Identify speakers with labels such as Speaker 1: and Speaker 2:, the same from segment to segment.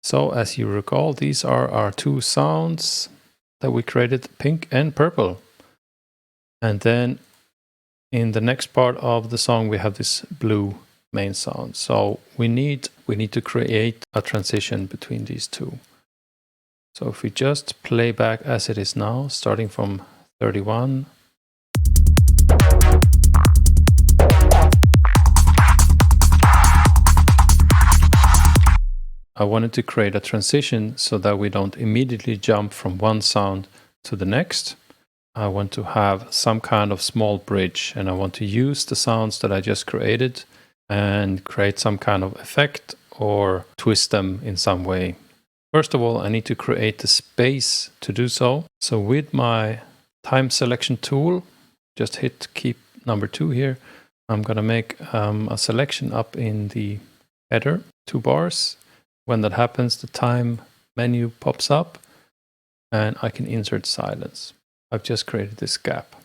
Speaker 1: So as you recall, these are our two sounds that we created, pink and purple. And then in the next part of the song, we have this blue main sound. So we need to create a transition between these two. So if we just play back as it is now, starting from 31. I wanted to create a transition so that we don't immediately jump from one sound to the next. I want to have some kind of small bridge, and I want to use the sounds that I just created and create some kind of effect or twist them in some way. First of all, I need to create the space to do so. So with my time selection tool, just hit key number 2 here. I'm going to make a selection up in the header, 2 bars. When that happens, the time menu pops up and I can insert silence. I've just created this gap.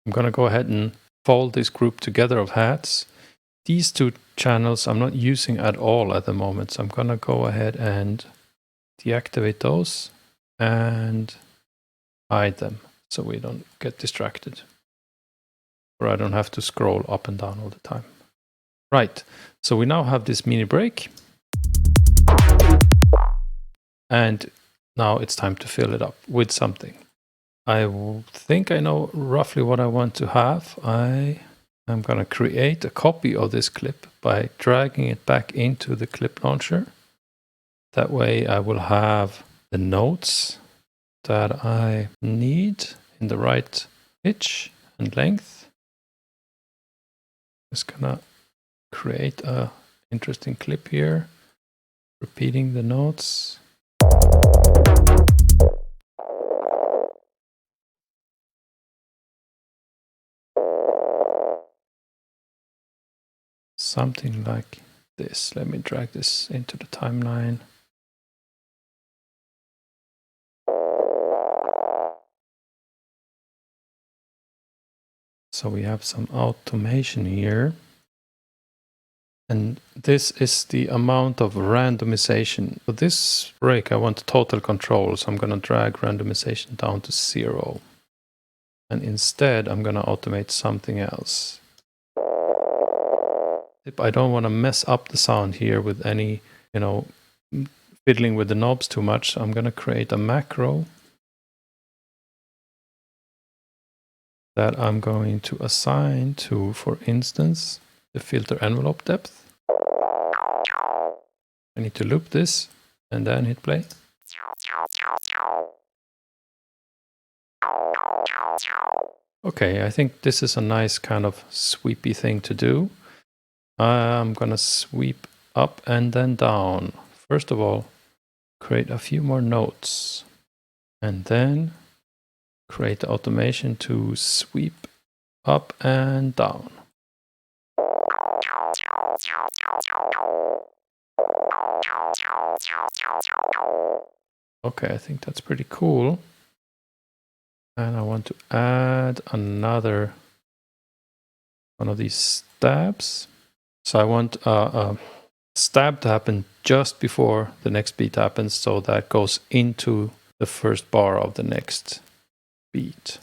Speaker 1: I'm going to go ahead and fold this group together of hats. These 2 channels I'm not using at all at the moment, so I'm going to go ahead and deactivate those and hide them so we don't get distracted, or I don't have to scroll up and down all the time. Right, so we now have this mini break. And now it's time to fill it up with something. I think I know roughly what I want to have. I am going to create a copy of this clip by dragging it back into the clip launcher. That way I will have the notes that I need in the right pitch and length. Just gonna create a interesting clip here, repeating the notes. Something like this. Let me drag this into the timeline. So we have some automation here. And this is the amount of randomization. For this break, I want total control. So I'm going to drag randomization down to 0. And instead, I'm going to automate something else. If I don't want to mess up the sound here with any, fiddling with the knobs too much, I'm going to create a macro that I'm going to assign to, for instance, the filter envelope depth. I need to loop this and then hit play. Okay, I think this is a nice kind of sweepy thing to do. I'm gonna sweep up and then down. First of all, create a few more notes and then create the automation to sweep up and down. Okay, I think that's pretty cool. And I want to add another one of these stabs. So I want a stab to happen just before the next beat happens, so that goes into the first bar of the next beat.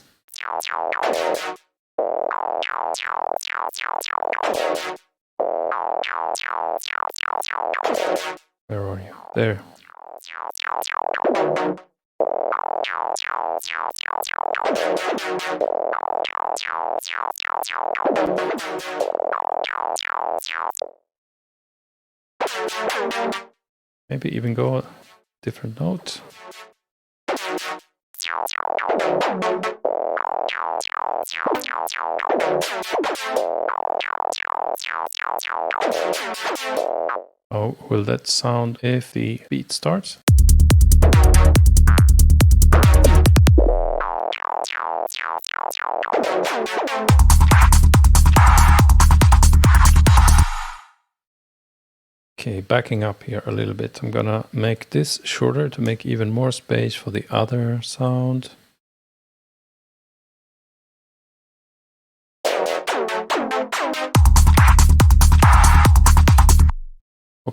Speaker 1: Where are you? There. Maybe even go a different note. Oh, will that sound if the beat starts? Okay, backing up here a little bit. I'm gonna make this shorter to make even more space for the other sound.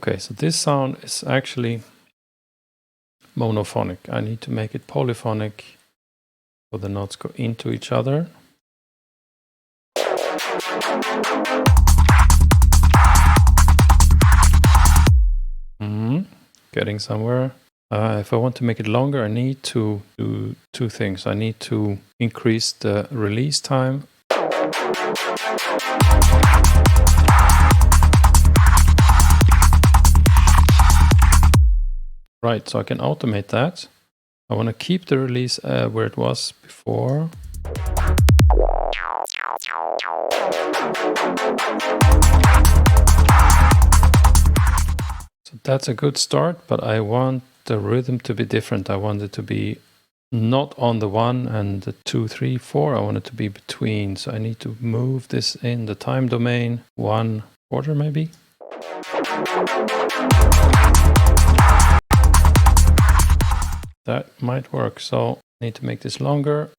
Speaker 1: Okay, so this sound is actually monophonic. I need to make it polyphonic so the notes go into each other. Getting somewhere. If I want to make it longer, I need to do two things. I need to increase the release time. Right, so I can automate that. I want to keep the release where it was before. So that's a good start, but I want the rhythm to be different. I want it to be not on the 1 and the 2, 3, 4. I want it to be between. So I need to move this in the time domain 1/4 maybe. That might work. So I need to make this longer.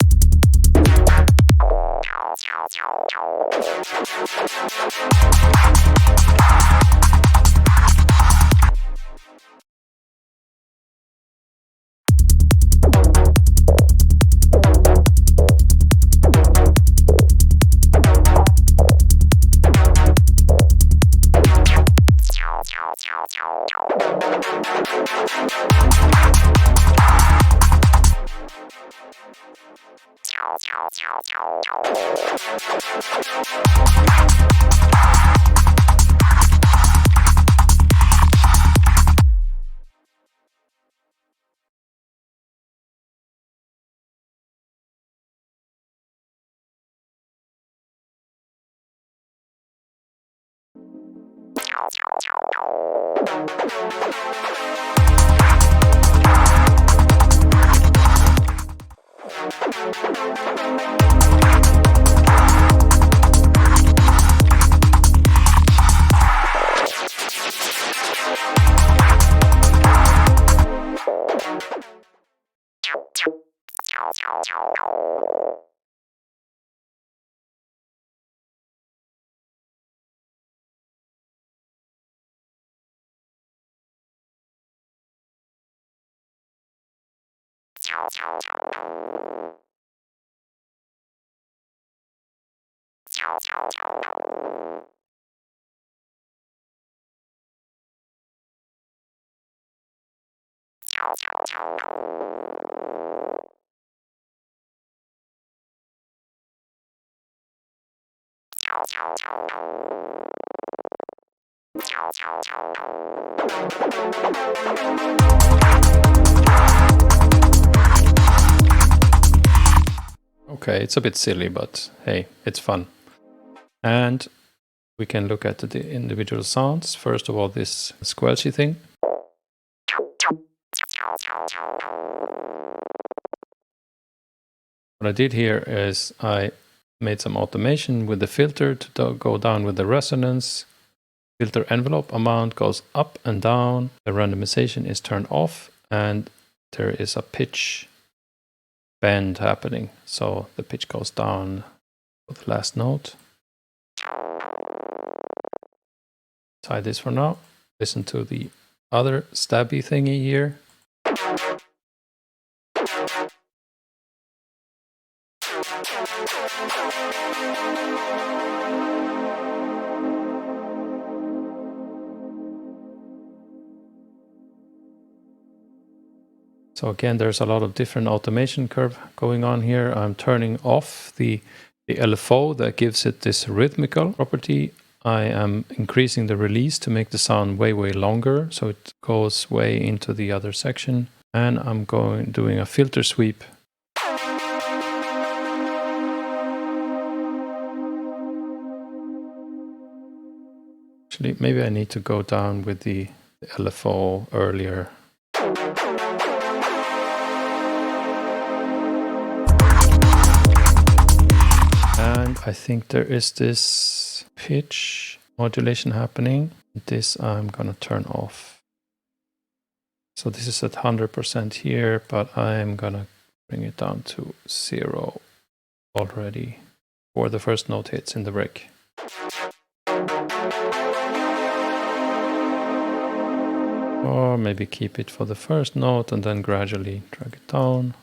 Speaker 1: Okay, it's a bit silly, but hey, it's fun. And we can look at the individual sounds. First of all, this squelchy thing. What I did here is I made some automation with the filter to go down with the resonance. Filter envelope amount goes up and down. The randomization is turned off, and there is a pitch bend happening. So the pitch goes down for the last note. Try this for now. Listen to the other stabby thingy here. So again, there's a lot of different automation curve going on here. I'm turning off the LFO that gives it this rhythmical property. I am increasing the release to make the sound way longer, so it goes way into the other section. And I'm doing a filter sweep. Actually, maybe I need to go down with the LFO earlier. And I think there is this pitch modulation happening. This I'm gonna turn off. So this is at 100% here, but I'm gonna bring it down to 0 already before the first note hits in the break. Or maybe keep it for the first note and then gradually drag it down.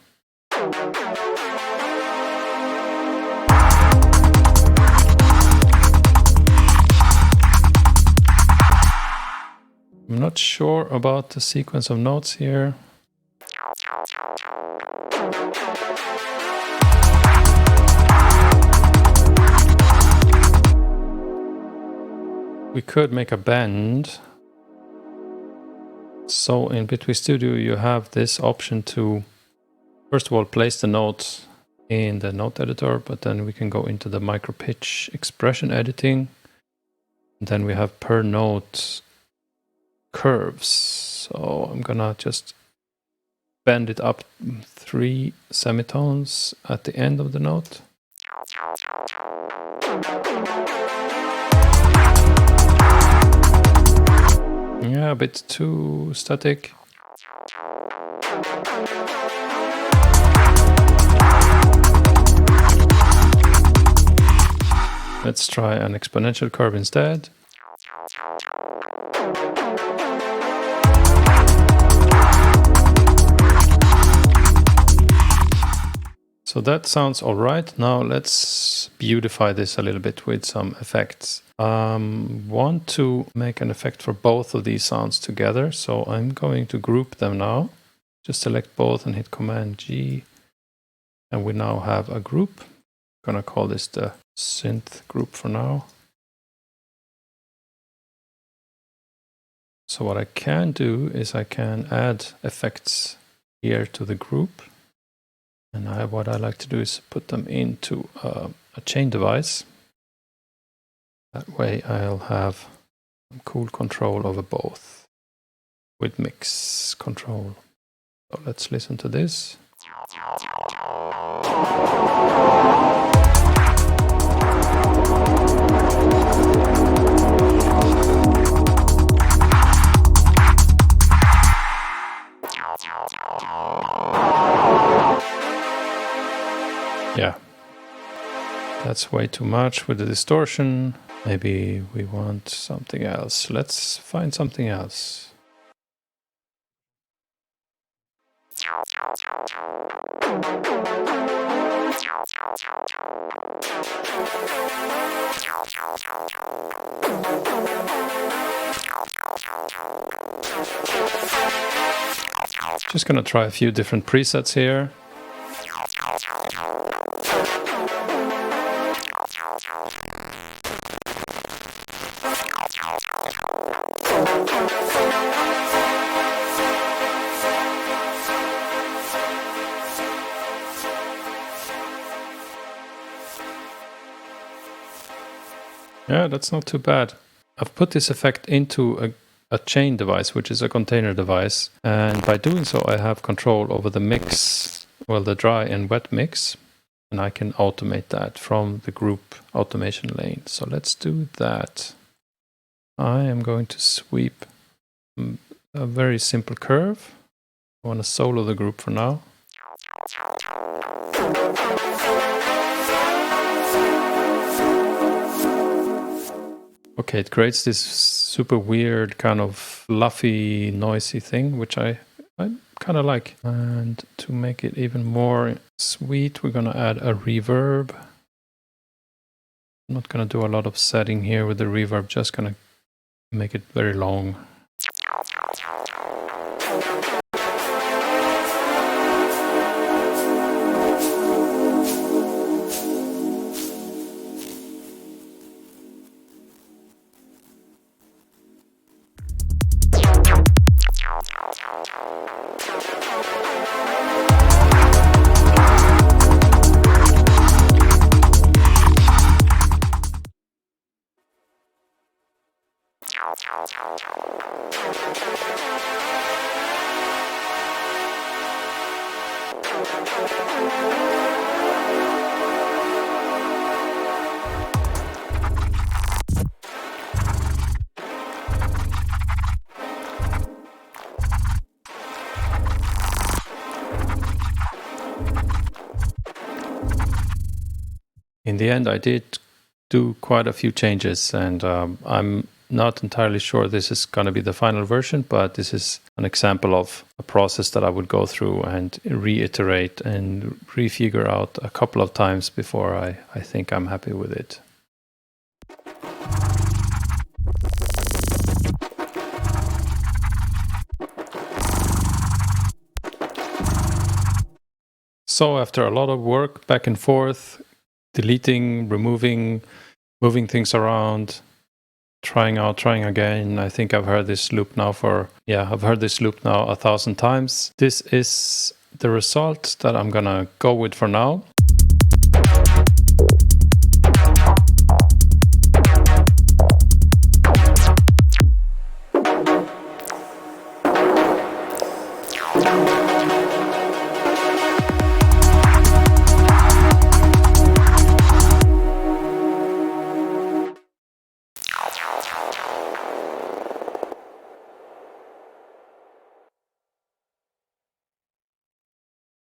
Speaker 1: I'm not sure about the sequence of notes here. We could make a bend. So in Bitwig Studio you have this option to first of all place the notes in the note editor, but then we can go into the micro pitch expression editing. And then we have per note curves. So I'm gonna just bend it up 3 semitones at the end of the note. Yeah, a bit too static. Let's try an exponential curve instead. So that sounds all right. Now let's beautify this a little bit with some effects. Want to make an effect for both of these sounds together. So I'm going to group them now. Just select both and hit Command G. And we now have a group. I'm gonna call this the synth group for now. So what I can do is I can add effects here to the group. And what I like to do is put them into a chain device. That way I'll have some cool control over both with mix control. So let's listen to this. Yeah, that's way too much with the distortion. Maybe we want something else. Let's find something else. Just gonna try a few different presets here. Yeah, that's not too bad. I've put this effect into a chain device, which is a container device. And by doing so, I have control over the mix, well, the dry and wet mix. And I can automate that from the group automation lane. So let's do that. I am going to sweep a very simple curve. I want to solo the group for now. Okay, it creates this super weird kind of fluffy, noisy thing, which I kind of like. And to make it even more sweet, we're going to add a reverb. I'm not going to do a lot of setting here with the reverb, just going to make it very long. In the end, I did do quite a few changes, and I'm not entirely sure this is going to be the final version, but this is an example of a process that I would go through and reiterate and refigure out a couple of times before I think I'm happy with it. So after a lot of work back and forth, deleting, removing, moving things around, trying out, trying again. I think I've heard this loop now I've heard this loop now 1,000 times. This is the result that I'm gonna go with for now.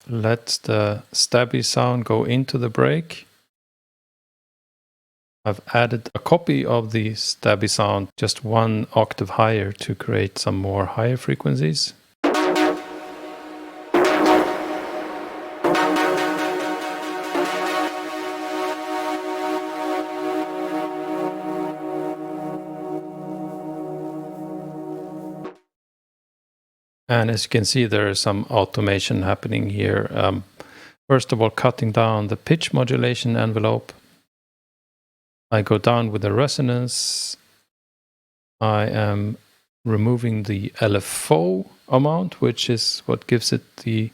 Speaker 1: Let the stabby sound go into the break. I've added a copy of the stabby sound just 1 octave higher to create some more higher frequencies. And as you can see, there is some automation happening here. First of all, cutting down the pitch modulation envelope. I go down with the resonance. I am removing the LFO amount, which is what gives it the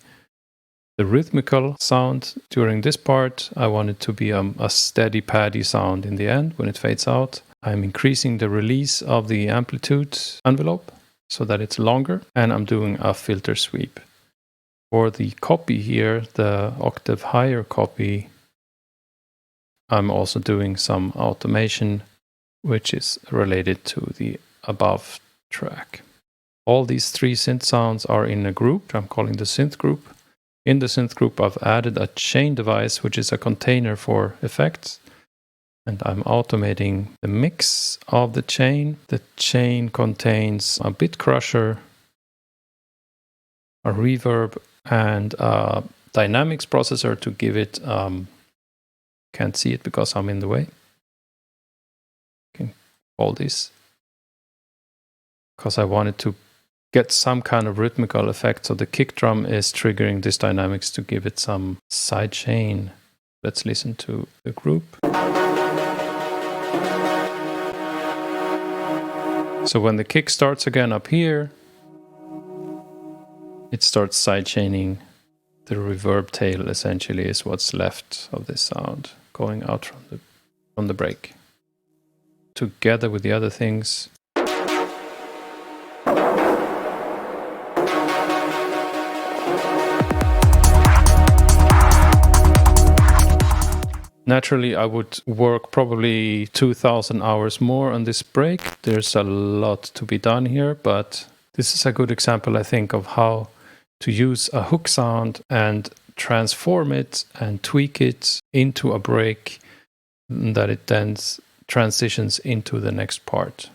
Speaker 1: rhythmical sound during this part. I want it to be a steady paddy sound in the end when it fades out. I'm increasing the release of the amplitude envelope so that it's longer, and I'm doing a filter sweep. For the copy here, the octave higher copy, I'm also doing some automation, which is related to the above track. All these 3 synth sounds are in a group I'm calling the synth group. In the synth group, I've added a chain device, which is a container for effects. And I'm automating the mix of the chain. The chain contains a bit crusher, a reverb, and a dynamics processor to give it, can't see it because I'm in the way. You can call this, because I wanted to get some kind of rhythmical effect. So the kick drum is triggering this dynamics to give it some side chain. Let's listen to the group. So when the kick starts again up here, it starts sidechaining. The reverb tail essentially is what's left of this sound going out from the break. Together with the other things. Naturally, I would work probably 2,000 hours more on this break. There's a lot to be done here, but this is a good example, I think, of how to use a hook sound and transform it and tweak it into a break that it then transitions into the next part.